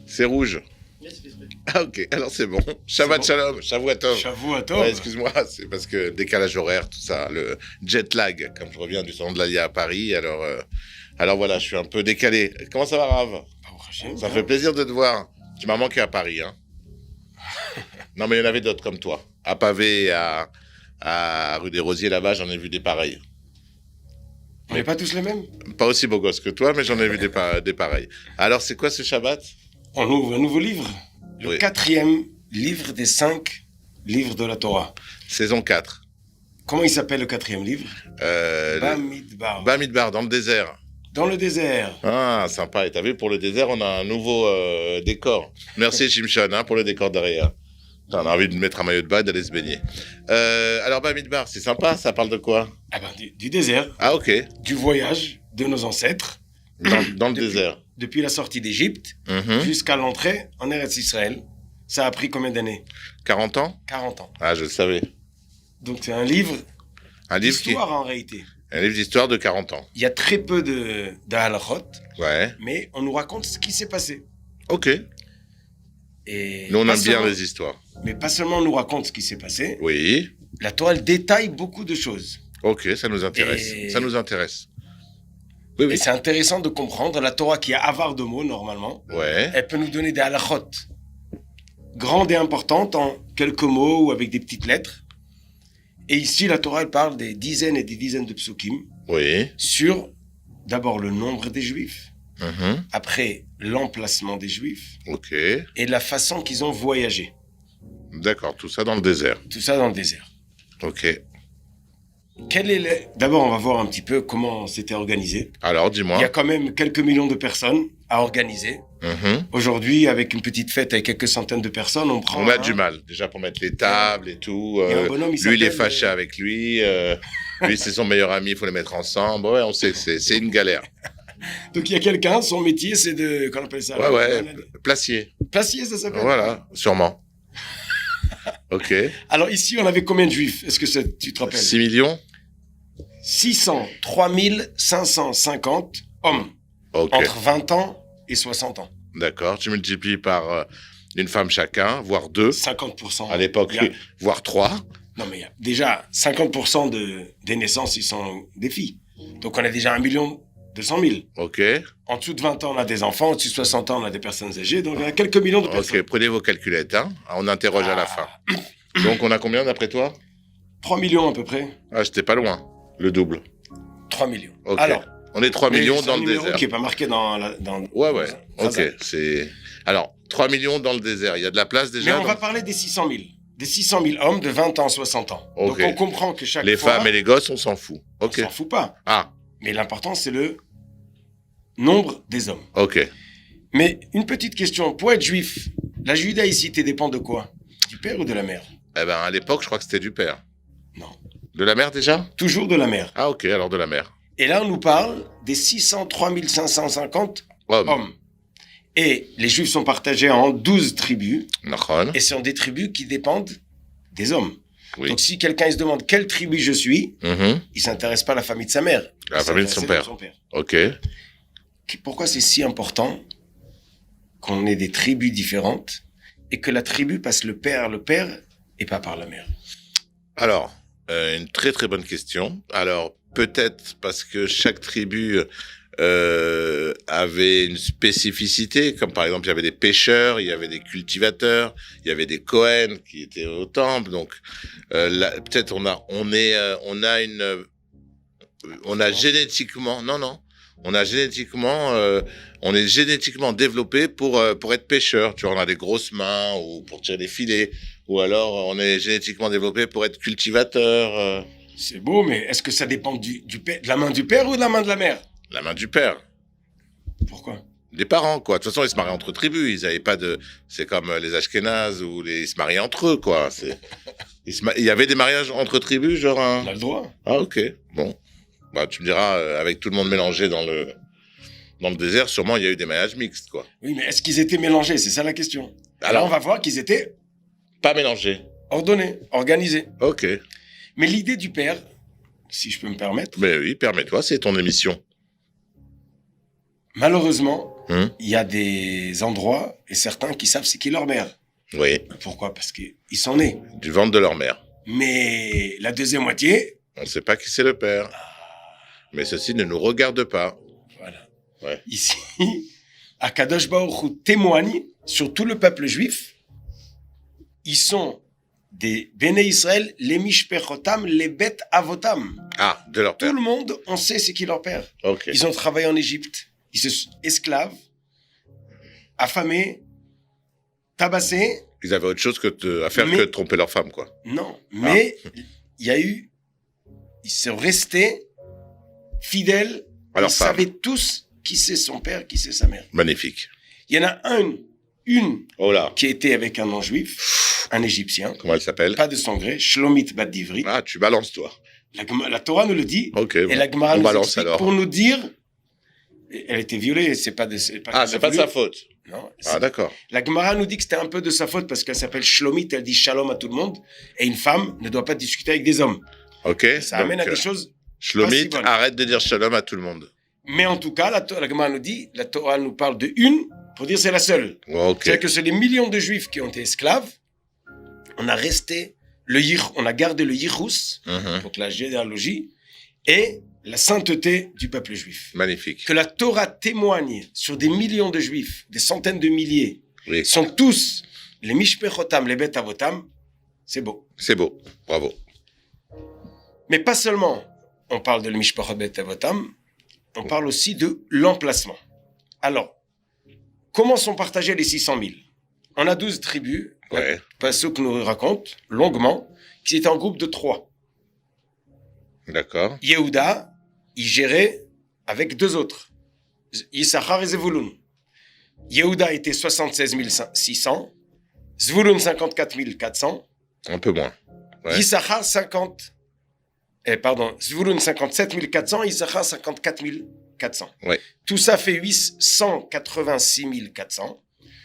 C'est rouge. Ah ok, alors c'est bon. Shabbat shalom, Shavuot Shavuot. Ouais, excuse-moi, c'est parce que décalage horaire, tout ça, le jet lag, comme je reviens du salon de l'Aliyah à Paris, alors voilà, je suis un peu décalé. Comment ça va, Rav? Ça fait plaisir de te voir. Tu m'as manqué à Paris, hein. Non, mais il y en avait d'autres comme toi. À Pavé et à rue des Rosiers, là-bas, j'en ai vu des pareils. On n'est pas tous les mêmes? Pas aussi beau gosse que toi, mais j'en ai vu des pareils. Alors, c'est quoi ce Shabbat? On ouvre un nouveau livre. Le Oui. 4e livre des 5 livres de la Torah. Saison 4. Comment il s'appelle le 4e livre? Bamidbar. Bamidbar, dans le désert. Dans le désert. Ah, sympa. Et t'as vu, pour le désert, on a un nouveau décor. Merci, Shimshon, pour le décor derrière. On a envie de mettre un maillot de bain et d'aller se baigner. Alors, Bamidbar, c'est sympa, ça parle de quoi? Ah ben, du désert. Ah, ok. Du voyage de nos ancêtres. Dans le désert. Depuis la sortie d'Égypte jusqu'à l'entrée en Eretz Israël. Ça a pris combien d'années? 40 ans? 40 ans. Ah, je le savais. Donc c'est un livre d'histoire en réalité. Un livre d'histoire de 40 ans. Il y a très peu de halachot, Ouais. mais on nous raconte ce qui s'est passé. Ok. Et Nous, on pas aime bien seulement- les histoires. Mais pas seulement on nous raconte ce qui s'est passé, Oui. la Torah elle détaille beaucoup de choses. Ok, ça nous intéresse. Et- Ça nous intéresse. Oui, Et oui. c'est intéressant de comprendre, la Torah qui a avare de mots normalement, Ouais. elle peut nous donner des halachot grandes et importantes en quelques mots ou avec des petites lettres. Et ici, la Torah elle parle des dizaines et des dizaines de psukim Oui. sur d'abord le nombre des Juifs, Mhm. après l'emplacement des Juifs Ok. et la façon qu'ils ont voyagé. D'accord, tout ça dans le désert. Tout ça dans le désert. Ok. D'abord, on va voir un petit peu comment c'était organisé. Alors, Il dis-moi. y a quand même quelques millions de personnes à organiser. Mhm. Aujourd'hui, avec une petite fête avec quelques centaines de personnes, on prend... On a du mal, déjà pour mettre les tables et tout. Il y a un bonhomme, il Lui, il est s'appelle, fâché avec lui. Lui, c'est son meilleur ami, il faut les mettre ensemble. Ouais, on sait que c'est une galère. Donc il y a quelqu'un, son métier, c'est de... Qu'on appelle ça? Ouais. Placier. Placier, ça s'appelle? Voilà, sûrement. Ok. Alors ici, on avait combien de Juifs? Est-ce que tu te rappelles? 6 millions? 603 550 hommes. Ok. Entre 20 ans et 60 ans. D'accord. Tu multiplies par une femme chacun, voire 2. 50%. À l'époque, Il y a- voire 3. Non, mais il y a déjà 50% des naissances, ils sont des filles. Donc on a déjà 1 200 000. Ok. En dessous de 20 ans, on a des enfants. Au-dessus de 60 ans, on a des personnes âgées. Donc il y a quelques millions de personnes. Ok, prenez vos calculettes. Hein. On interroge à la fin. Donc, on a combien d'après toi? 3 millions à peu près. Ah, j'étais pas loin. Le double. 3 millions. Ok. Alors, On est 3 mais millions c'est dans un le numéro désert. qui n'est pas marqué dans... Ouais. Ok, Khazan. c'est... Alors, 3 millions dans le désert. Il y a de la place Mais déjà on va parler des 600 000. Des 600 000 hommes de 20 ans à 60 ans. Ok. Donc on comprend que chaque Les fois... femmes et les gosses, on s'en fout. On Ok. s'en fout pas. Ah, Mais l'important, c'est le nombre des hommes. ok. Mais une petite question. Pour être juif, la judaïcité dépend de quoi? Du père ou de la mère? Eh ben, à l'époque, je crois que c'était du père. Non. De la mère déjà? Toujours de la mère. Ah, ok, alors de la mère. Et là, on nous parle des 603 550 Homme. hommes. Et les juifs sont partagés en 12 tribus. Nachon. Et ce sont des tribus qui dépendent des hommes. Oui. Donc si quelqu'un il se demande quelle tribu je suis, Mhm. il s'intéresse pas à la famille de sa mère. La Il famille de son s'intéresse père. à Ok. Pourquoi c'est si important qu'on ait des tribus différentes et que la tribu passe le père et pas par la mère? Alors, une très très bonne question. Alors, peut-être parce que chaque tribu avait une spécificité, comme par exemple, il y avait des pêcheurs, il y avait des cultivateurs, il y avait des Cohen qui étaient au temple. Donc, là, peut-être on a génétiquement, on est génétiquement développé pour être pêcheur. Tu vois, on a des grosses mains ou pour tirer des filets, ou alors on est génétiquement développé pour être cultivateur. C'est beau, mais est-ce que ça dépend de la main du père ou de la main de la mère? La main du père, Pourquoi? des parents, quoi. De toute façon, ils se mariaient entre tribus. Ils avaient pas de. C'est comme les Ashkénazes où ils se mariaient entre eux, quoi. Il y avait des mariages entre tribus, genre On a le droit. Ah, ok. Bon. Bah, tu me diras, avec tout le monde mélangé Dans le désert, sûrement, il y a eu des mariages mixtes, quoi. Oui, mais est-ce qu'ils étaient mélangés? C'est ça la question. Alors, on va voir qu'ils étaient pas mélangés. ordonnés, organisés. Ok. Mais l'idée du père, si je peux me permettre, Mais oui, permets-toi, c'est ton émission. malheureusement, il y a des endroits et certains qui savent c'est qui leur mère. Oui, Pourquoi? Parce qu'ils sont nés. du ventre de leur mère. Mais la deuxième moitié, On ne sait pas qui c'est le père. Mais ceci ne nous regarde pas. voilà. Ouais. Ici, Akadosh Baruch Hu témoigne sur tout le peuple juif. Ils sont des Béné Israël, les Mishpechotam, les Bet Avotam. Ah, de leur père. Tout le monde, on sait c'est qui leur père. Ok. Ils ont travaillé en Égypte. Ils se sont esclaves, affamés, tabassés. Ils avaient autre chose à faire que de tromper leur femme, quoi. Non, mais il y a eu... Ils sont restés fidèles. À leur Ils femme. savaient tous qui c'est son père, qui c'est sa mère. Magnifique. Il y en a une Oh là. qui était avec un non-juif, un Égyptien, Comment elle s'appelle? pas de son gré, Shlomit Bat Divri. Ah, tu balances, toi. La Torah nous le dit, Ok. et bon. la Gemara On nous balance explique alors. pour nous dire... Elle était violée, c'est pas de... Ah, c'est pas de sa faute. Non, Ah, d'accord. la Gemara nous dit que c'était un peu de sa faute parce qu'elle s'appelle Shlomit, elle dit shalom à tout le monde, et une femme ne doit pas discuter avec des hommes. Ok. Ça amène à des choses... Shlomit, pas si bonnes. arrête de dire shalom à tout le monde. Mais en tout cas, la Gemara nous dit, la Torah nous parle de une, pour dire c'est la seule. Ok. C'est-à-dire que c'est les millions de juifs qui ont été esclaves, on a gardé le yichus, Mhm. donc la généalogie, et la sainteté du peuple juif. Magnifique. Que la Torah témoigne sur des millions de juifs, des centaines de milliers, Oui. sont tous les Mishpechotam, les Bet Avotam, c'est beau. C'est beau. Bravo. Mais pas seulement on parle de le Mishpachot Bet Avotam, on parle aussi de l'emplacement. Alors, comment sont partagés les 600 000? On a 12 tribus, Ouais. Passouk nous raconte longuement, qu'ils étaient en groupe de 3. D'accord. Yehuda, il gérait avec 2 autres, Issachar et Zevulun. Yehuda était 76 600, Zvulun 54 400, Un peu moins. Ouais. Issachar Zvulun 57 400, Issachar 54 400. Ouais. Tout ça fait 186 400.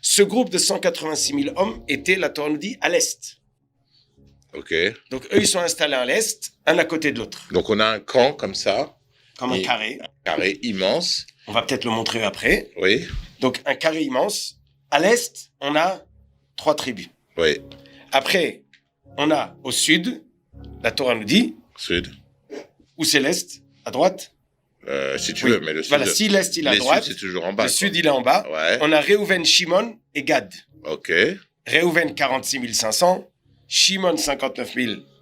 Ce groupe de 186 000 hommes était, la Torah nous dit, à l'est. Ok. Donc eux, ils sont installés à l'est, un à côté de l'autre, Donc, on a un camp comme ça, comme un Et- carré. carré immense. On va peut-être le montrer après. Oui. Donc un carré immense. À l'est, on a 3 tribus. Oui. Après, on a au sud, la Torah nous dit, Sud. où c'est l'est, à droite. Si tu Oui. veux, mais le sud. Voilà, si l'est, il est à les droite, sud, c'est toujours en bas. le quoi. sud, il est en bas. Ouais. On a Réhouven, Shimon et Gad. Ok. Réhouven, 46 500. Shimon, 59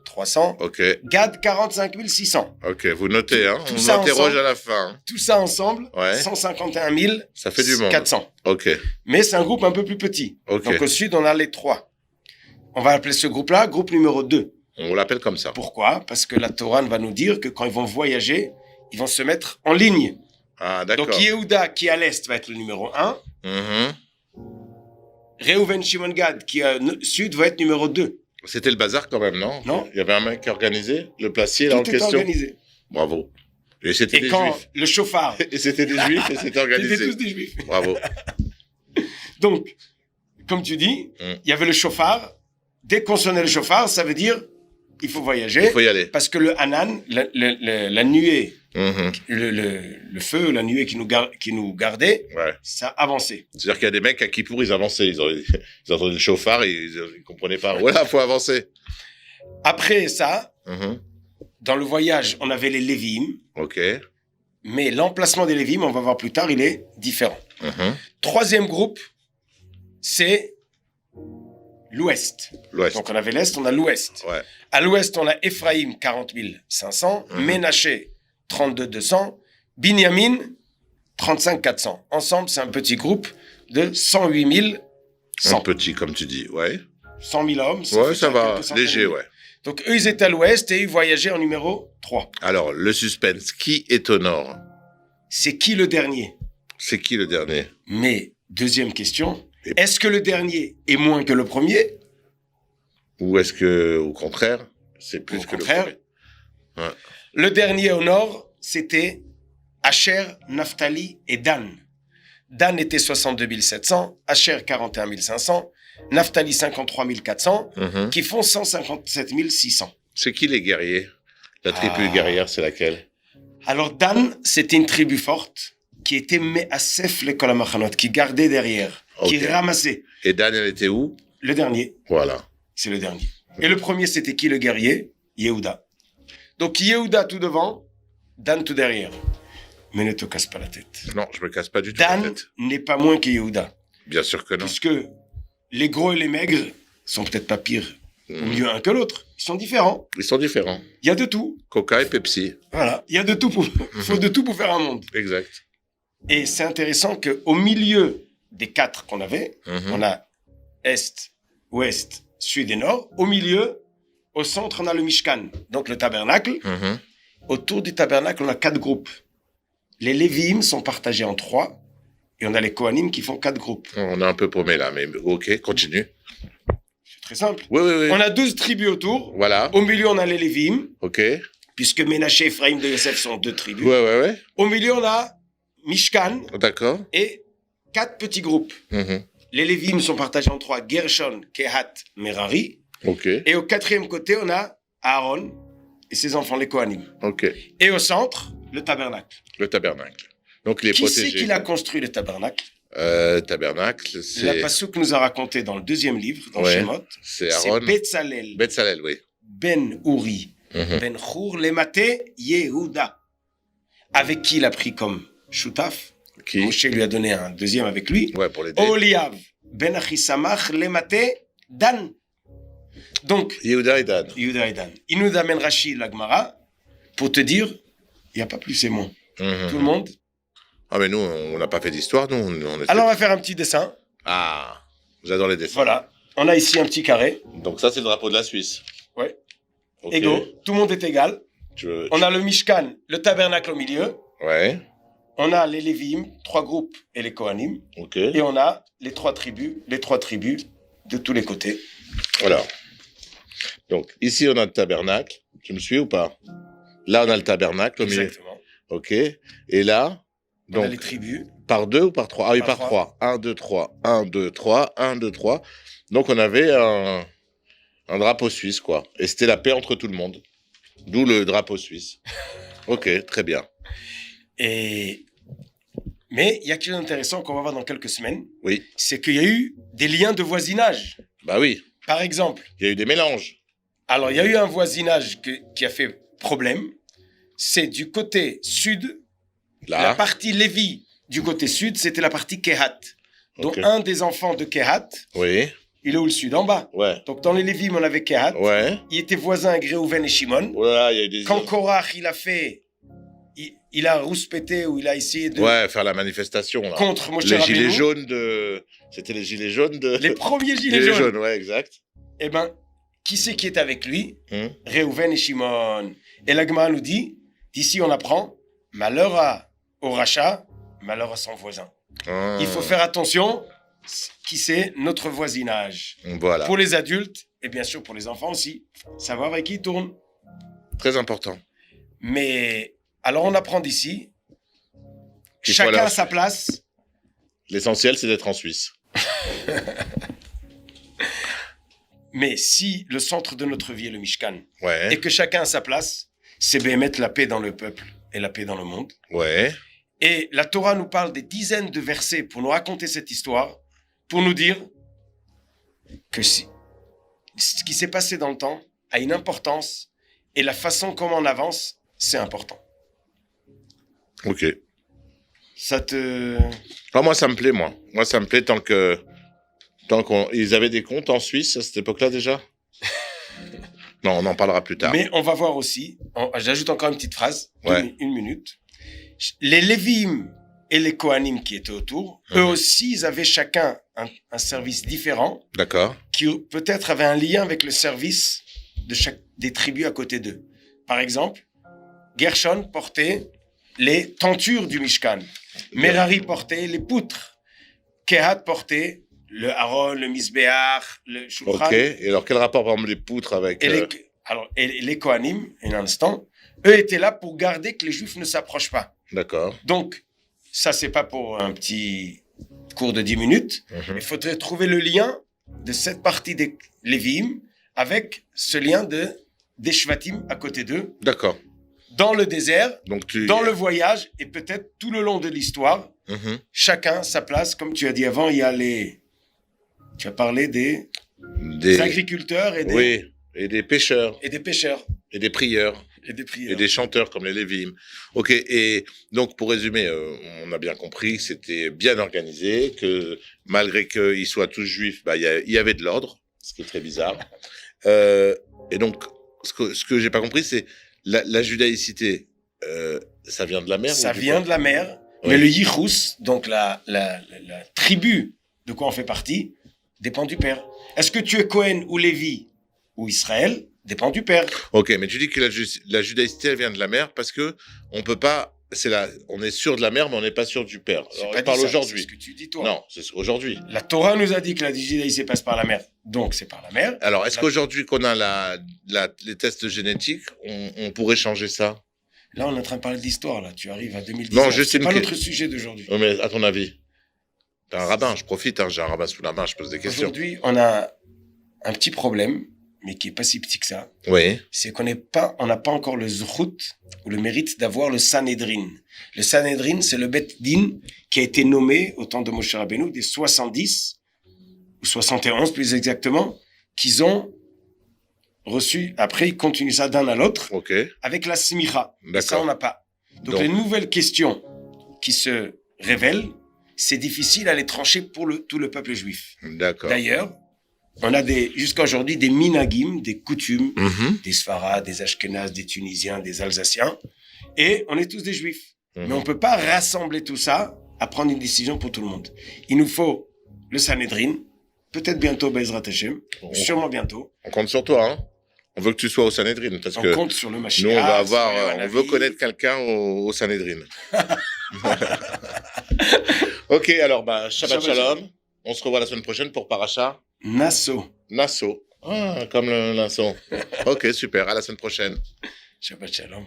300. Ok. Gad, 45 600. Ok. Vous notez, hein. Tout On ça interroge ensemble. à la fin. Tout ça ensemble, Ouais. 151 000 Ça fait du monde. 400. Ok. Mais c'est un groupe un peu plus petit. Ok. Donc au sud, on a les 3. On va appeler ce groupe-là groupe numéro 2. On l'appelle comme ça. Pourquoi? Parce que la Torah va nous dire que quand ils vont voyager, ils vont se mettre en ligne. Ah, d'accord. Donc Yehuda, qui est à l'est, va être le numéro 1. Mhm. Réhouven, Shimon, Gad, qui est au sud, va être numéro 2. C'était le bazar quand même, non? Non. Il y avait un mec qui organisait le placier là en Tout est question. organisé. Bravo. Et c'était Et des quand juifs. le chauffard, Et c'était des juifs et c'était c'était organisé. tous des juifs. Bravo. Donc, comme tu dis, Mm. il y avait le chauffard. Dès qu'on sonnait le chauffard, ça veut dire il faut voyager. Il faut y aller. Parce que le Hanan, la nuée, Mhm. le feu, la nuée qui nous gardait, Ouais. ça avançait. C'est-à-dire qu'il y a des mecs à qui pour ils avançaient. Ils entendaient le chauffard et ils comprenaient pas. Voilà, faut avancer. Après ça, Mhm. dans le voyage, on avait les Lévim, Ok. mais l'emplacement des Lévim, on va voir plus tard, il est différent. Mhm. Troisième groupe, c'est l'ouest. L'Ouest. Donc on avait l'est, on a l'ouest. Ouais. À l'ouest, on a Ephraïm, 40 500, Mhm. Ménaché, 32 200, Binyamin, 35 400. Ensemble, c'est un petit groupe de 108 Un 100. petit, comme tu dis. Ouais. 100 000 hommes. Ouais, fait ça va. quelques centaines Léger, de ouais. mille. Donc eux, ils étaient à l'ouest et ils voyageaient en numéro 3. Alors, le suspense. Qui est au nord? C'est qui le dernier? C'est qui le dernier? Mais, deuxième question, Et- est-ce que le dernier est moins que le premier? Ou est-ce que, au contraire, c'est plus Au que contraire. le premier? Le dernier au nord, c'était Asher, Naphtali et Dan. Dan était 62 700, Asher 41 500, Naphtali 53 400, qui font 157 600. C'est qui les guerriers? La tribu guerrière, c'est laquelle? Alors Dan, c'était une tribu forte qui était Me'asef les Kolamachanot, qui gardait derrière, qui ramassait. Et Dan, elle était où? Le dernier. Voilà. C'est le dernier. Et le premier, c'était qui le guerrier? Yehuda. Donc Yehuda tout devant, Dan tout derrière. Mais ne te casse pas la tête. Non, je me casse pas du tout la Dan tête. n'est pas moins que Yehuda. Bien sûr que non. Puisque les gros et les maigres sont peut-être pas pires ou mieux un que l'autre. Ils sont différents. Ils sont différents. Il y a de tout. Coca et Pepsi. Voilà. Il y a de tout faut de tout pour faire un monde. Exact. Et c'est intéressant qu'au milieu des 4 qu'on avait, on a Est, Ouest, Sud et Nord. Au milieu, au centre, on a le Mishkan, donc le tabernacle. Autour du tabernacle, on a 4 groupes. Les Lévi'im sont partagés en 3 et on a les Kohanim qui font 4 groupes. On est un peu paumé là, mais ok, continue. C'est très simple. Oui. On a 12 tribus autour. Voilà. Au milieu, on a les Lévi'im, Ok. puisque Ménaché et Ephraïm de Yosef sont 2 tribus. Ouais. Au milieu, on a Mishkan D'accord. et 4 petits groupes. Les Lévi'im sont partagés en 3, Gershon, Kehat, Merari. Ok. Et au 4e côté, on a Aaron et ses enfants, les Kohanim. Ok. Et au centre, le tabernacle. Le tabernacle. Donc il est Qui protégé. c'est qui l'a construit, le tabernacle? Tabernacle, c'est... La Passouk nous a raconté dans le 2e livre, dans Shemot. C'est Aaron. C'est Betzalel. Betzalel, oui. Ben Uri. Ben Chour, Lemate, Yehuda. Avec qui il a pris comme Shutaf. Qui? Moshe lui a donné un 2e avec lui. Ouais, pour l'aider. Oliav. Ben Achisamach, Lemate, Dan. Donc, Yehuda et Dan. Yehuda et Dan. Il nous amène Rashi, la Gemara, pour te dire, il n'y a pas plus et moins. Tout le monde. Ah, mais nous, on n'a pas fait d'histoire, nous. On était... Alors, on va faire un petit dessin. Ah, j'adore les dessins. Voilà. On a ici un petit carré. Donc ça, c'est le drapeau de la Suisse. Ouais. Ok. Égaux. Tout le monde est égal. On a... a le Mishkan, le tabernacle au milieu. Ouais. On a les Lévi'im, 3 groupes, et les Kohanim. Ok. Et on a les 3 tribus de tous les côtés. Voilà. Donc, ici, on a le tabernacle. Tu me suis ou pas? Là, on a le tabernacle au milieu. Exactement. Ok. Et là, On donc, a les tribus. par 2 ou par 3? Ah oui, par 3. 1, 2, 3. 1, 2, 3. 1, 2, 3. Donc, on avait un drapeau suisse, quoi. Et c'était la paix entre tout le monde. D'où le drapeau suisse. Ok, très bien. Mais il y a quelque chose d'intéressant qu'on va voir dans quelques semaines. Oui. C'est qu'il y a eu des liens de voisinage. Bah oui. Par exemple. Il y a eu des mélanges. Alors, il y a eu un voisinage qui a fait problème. C'est du côté sud. Là. La partie Lévi du côté sud, c'était la partie Kehat. Donc, Ok. un des enfants de Kehat, Oui. il est où le sud? En bas. Ouais. Donc, dans les Lévim, on avait Kehat. Ouais. Il était voisin avec Réhouven et Shimon. Voilà, il y a eu des... Quand Korach, il a fait... Il a rouspété ou il a essayé de... Ouais, faire la manifestation, là. Contre Moshe Les Rabbeinu. gilets jaunes de... C'était les gilets jaunes de... Les premiers gilets jaunes. Ouais, exact. Eh ben, qui c'est qui est avec lui? Réhouven et Shimon. Et la Gemara nous dit, d'ici on apprend, malheur au rachat, malheur à son voisin. Ah. Il faut faire attention, qui c'est notre voisinage. Voilà. Pour les adultes, et bien sûr pour les enfants aussi, savoir avec qui ils tournent. Très important. Mais, alors on apprend d'ici, Qu'il faut aller chacun en à sa place. L'essentiel, c'est d'être en Suisse. Mais si le centre de notre vie est le Mishkan, Ouais. et que chacun a sa place, c'est mettre la paix dans le peuple et la paix dans le monde. Ouais. Et la Torah nous parle des dizaines de versets pour nous raconter cette histoire, pour nous dire que ce qui s'est passé dans le temps a une importance et la façon comment on avance, c'est important. Ok. Ça te... Ah, moi, ça me plaît, moi. Moi, ça me plaît tant ils avaient des comptes en Suisse à cette époque-là, déjà? Non, on en parlera plus tard. Mais on va voir aussi, j'ajoute encore une petite phrase, Ouais. une minute. Les Lévi'im et les Kohanim qui étaient autour, eux aussi, ils avaient chacun un service différent, D'accord. qui peut-être avait un lien avec le service de chaque des tribus à côté d'eux. Par exemple, Gershon portait les tentures du Mishkan. Merari portait les poutres. Kehat portait le Aaron, le Misbéach, le Shulchan. Ok. Et alors, quel rapport, par exemple, les poutres avec... Et les Kohanim, un instant, eux étaient là pour garder que les Juifs ne s'approchent pas. D'accord. Donc, ça, c'est pas pour un petit cours de 10 minutes. Il faudrait trouver le lien de cette partie des Lévi'im avec ce lien des Shvatim à côté d'eux, D'accord. dans le désert, Donc dans le voyage, et peut-être tout le long de l'histoire, chacun sa place. Comme tu as dit avant, il y a tu as parlé des agriculteurs et des... Oui, et des pêcheurs. Et des pêcheurs. Et des prieurs. Et des prières. Et des chanteurs comme les Lévi'im. Ok, et donc pour résumer, on a bien compris que c'était bien organisé, que malgré qu'ils soient tous juifs, bah, il y avait de l'ordre, ce qui est très bizarre. Et donc, ce que j'ai pas compris, c'est la judaïcité, ça vient de la mer? Ça vient de la mer, mais le Yichus, donc la tribu de quoi on fait partie, dépend du père. Est-ce que tu es Cohen ou Lévi ou Israël? Dépend du père. Ok, mais tu dis que la judaïcité, elle vient de la mer parce que on peut pas. On est sûr de la mer, mais on n'est pas sûr du père. Alors, je parle aujourd'hui. C'est ce que tu dis, toi. Non, c'est aujourd'hui. La Torah nous a dit que la judaïcité passe par la mer, donc c'est par la mer. Alors, est-ce qu'aujourd'hui qu'on a les tests génétiques, on pourrait changer ça? Là, on est en train de parler de l'histoire, là. Tu arrives à 2010. Non, juste c'est pas notre sujet d'aujourd'hui. Oui, mais à ton avis? T'es un rabbin, je profite, hein, j'ai un rabbin sous la main, je pose des questions. Aujourd'hui, on a un petit problème, mais qui est pas si petit que ça. Oui. C'est qu'on n'a pas encore le zchut, ou le mérite d'avoir le Sanhedrin. Le Sanhedrin, c'est le Bet Din qui a été nommé au temps de Moshe Rabbeinu des 70, ou 71 plus exactement, qu'ils ont reçu. Après, ils continuent ça d'un à l'autre, avec la smicha. Et ça, on n'a pas. Donc, les nouvelles questions qui se révèlent, c'est difficile à les trancher pour tout le peuple juif. D'accord. D'ailleurs, on a jusqu'à aujourd'hui des minagim, des coutumes, des Sfarades, des Ashkénazes, des Tunisiens, des Alsaciens, et on est tous des juifs. Mais on ne peut pas rassembler tout ça à prendre une décision pour tout le monde. Il nous faut le Sanhedrin, peut-être bientôt Bezrat Hashem, sûrement bientôt. On compte sur toi, hein. On veut que tu sois au Sanhedrin, parce que compte sur le Mashiach, nous, on veut connaître quelqu'un au Sanhedrin. Ok, alors, Shabbat Shalom. On se revoit la semaine prochaine pour Paracha Nassau. Ah, comme le Nassau. Ok, super. À la semaine prochaine. Shabbat Shalom.